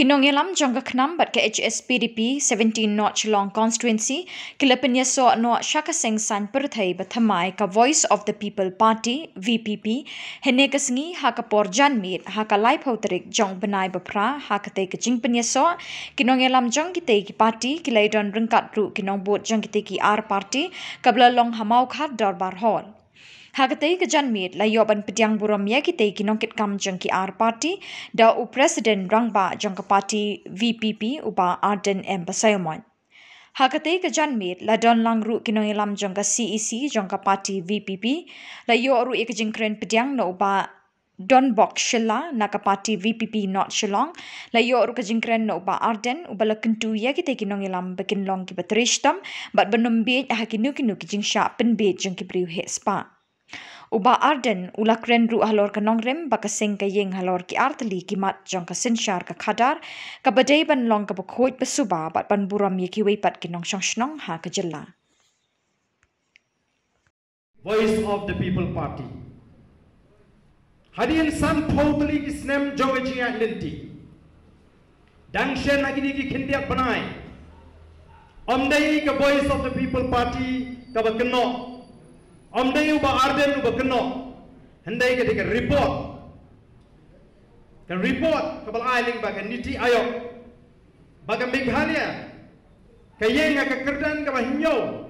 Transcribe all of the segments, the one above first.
Nongialam Jong Khnam but ke Hspdp 17 North Shillong Constituency kilapanya so no shaka seng san perthai bathamai ka Voice of the People Party VPP hene kasngi ha ka porjan mit ha ka lai photrik Jong banai bapra ha ka te ka jingpanya so Nongialam Jong kite ki party kilai don rengkat ru kinong bot Jong kite ki R party kabla long hamau khat darbar hall Hagatay kajanmit layoban Pdiang Burom Iaki kinongkit kam Jong ki R party da u president rangba Jong ka party VPP uba Arden M Pasayomon. Hagatay kajanmit la don lang ru Nongialam Jong ka CEC Jong ka party VPP layo ru ikajingkren Pdiang na uba Don Bok Shilla na ka party VPP North Shillong layo ru kajingkren na uba Arden uba la kentu Iaki Nongialam bakin long ki batrishtam bat benumbe hakinu kijing sha penbe Jong ki briu he spa. Uba Arden ulakren ru halor ka nongrem bakaseng ka yeng halor ki artli kimat Jong ka sinshar ka khadar ka badai ban long ka bakhoit basuba bat ban Burom yeki weipat ki nong shnong ha ka jilla. Voice of the People Party. Hadian san totally ki snem Jong jia lenti. Dangshen agini ki khindiak banai. Omdai ka Voice of the People Party ka bakno Omdai uba Arden uba keno, hendai ketika report kabal ailing baga niti ayok, baga Meghalaya, kayeng aga kerdan kaba hinyo,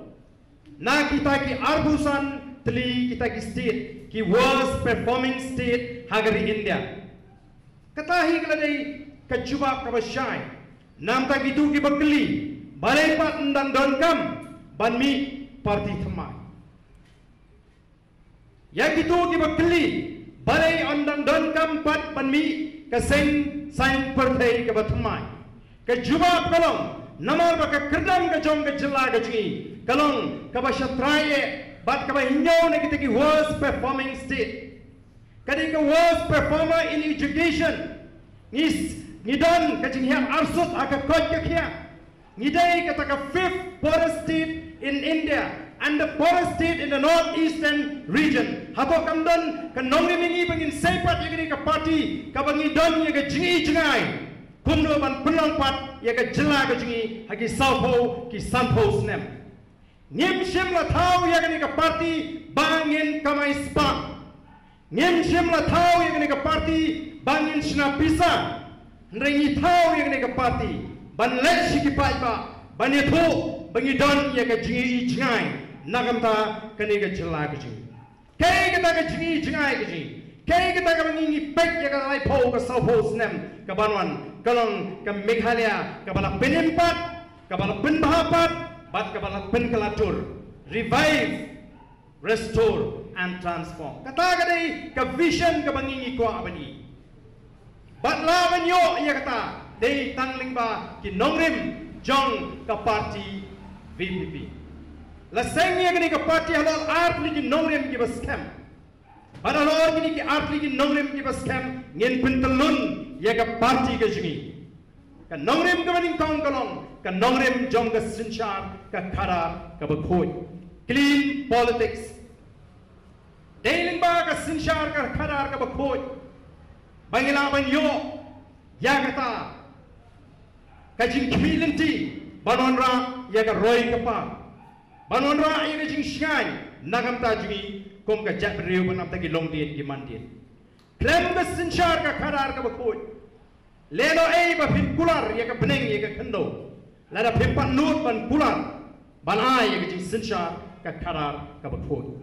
na kita ki arbusan teli kita ki state ki worst performing state hagari India. Katahi keladai kajubak kaba syai, nam tak itu ki bakeli, balai pat ndang donkam, banmi parti thamai. Yang itu kita beli balai ondang don kampat panmi keseng sain perthai ke bathmai ke jubab kalong namar baka kerdam ke Jong ke jela ke jingi kalong ke basyatraye bat ke hinyo ne kita ki worst performing state kadi ke worst performer in education ngidon ke jingi arsut aka kot ke kia ngidai kata ke fifth poorest state in India and the poorest state in the northeastern region. Hapo kamdan kan nongri mingi bangin sepat yagani ka party ka bangi don yaga jingi jingai. Kumno ban penang pat yaga jela ka jingi hagi saupo ki sampo snem. Ngim shim la thau yagani ka party bangin kamai spa. Ngim shim la thau yagani ka party bangin shna pisa. Nrengi thau yagani ka party ban let shiki pa ban yatho bangi don yaga jingi jingai. Nagamta kaniga jela gaji. Kay kita gaji jingai gaji. Kay kita kamangi pek ya ka lai po ka sau po snem ka banwan kalong ka Meghalaya ka bala penimpat ka bala penbahapat bat ka bala penkalatur. Revive, restore and transform. Kata kadai ka vision ka bangingi ko abani. Bat lawan yo ya kata dei tangling ba ki nongrim Jong ka party VPP. Laseng yang ni ke parti halal art ni nongrem ki baskem. Pada halal ni ki art ni nongrem ki baskem ngin pentelun ya ke parti ke jingi. Kan nongrem ke maning tong kalong, kan nongrem Jong ke sinchar ke khara ke bakhoi. Clean politics. Deiling ba ke sinchar ke khara ke bakhoi. Bangila banyo ya kata kajing kilenti banonra ya ke roy ke pa. Banonra ia jing shangai nagam ta jingi kom ka jat reu banam ta ki long dien ki mandien klem ka sinchar ka kharar ka bakoi lelo ei ba phin kular ia ka beneng ia ka khando la da phin pan nut ban kular ban ai ia jing sinchar ka kharar ka bakoi